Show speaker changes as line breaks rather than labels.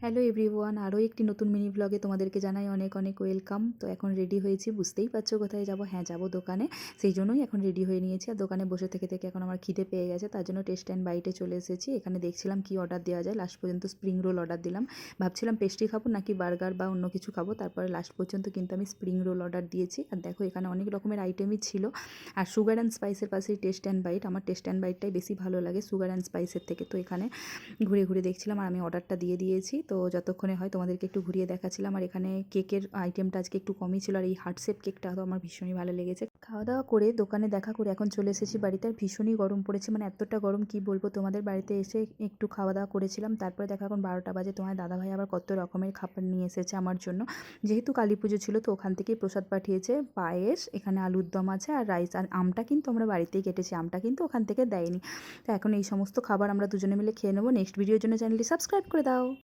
Hello everyone, আরও একটি নতুন মিনি ব্লগে তোমাদেরকে জানাই অনেক অনেক ওয়েলকাম। তো এখন রেডি হয়েছি, বুঝতেই পারছো কোথায় যাব। হ্যাঁ, যাব দোকানে, সেই জন্যই এখন রেডি হয়ে নিয়েছি। আর দোকানে বসে থেকে থেকে এখন আমার খিদে পেয়ে গেছে, তার জন্য টেস্ট অ্যান্ড বাইটে চলে এসেছি। এখানে দেখছিলাম কি অর্ডার দেওয়া যায়। লাস্ট পর্যন্ত স্প্রিং রোল অর্ডার দিলাম। ভাবছিলাম পেস্ট্রি খাবো নাকি বার্গার বা অন্য কিছু খাবো, তারপরে লাস্ট পর্যন্ত কিন্তু আমি স্প্রিং রোল অর্ডার দিয়েছি। আর দেখো এখানে অনেক রকমের আইটেমই ছিল। আর সুগার অ্যান্ড স্পাইসের পাশেই টেস্ট অ্যান্ড বাইট, আমার টেস্ট অ্যান্ড বাইটটাই বেশি ভালো লাগে সুগার অ্যান্ড স্পাইসের থেকে। তো এখানে ঘুরে ঘুরে দেখছিলাম আর আমি অর্ডারটা দিয়ে দিয়েছি। তো যতক্ষণে হয় তোমাদেরকে একটু ঘুরিয়ে দেখাচ্ছিলাম। আর এখানে কেকের আইটেমটা আজকে একটু কমই ছিল, আর এই হার্ট শেপ কেকটা তো আমার ভীষণই ভালো লেগেছে। খাওয়া দাওয়া করে দোকানে দেখা করে এখন চলে এসেছি বাড়িতে। আর ভীষণই গরম পড়েছে, মানে এতটা গরম কি বলবো। তোমাদের বাড়িতে এসে একটু খাওয়া দাওয়া করেছিলাম, তারপরে দেখা এখন 12টা বাজে। তোমার দাদাভাই আবার কত রকমের খাবার নিয়ে এসেছে আমার জন্য। যেহেতু কালী পুজো ছিল তো ওখান থেকেই প্রসাদ পাঠিয়েছে, পায়েস, এখানে আলুর দম আছে আর রাইস। আর আমটা কিন্তু আমরা বাড়িতেই কেটেছি, আমটা কিন্তু ওখান থেকে দেয়নি। তো এখন এই সমস্ত খাবার আমরা দুজনে মিলে খেয়ে নেবো। নেক্সট ভিডিওর জন্য চ্যানেলটি সাবস্ক্রাইব করে দাও।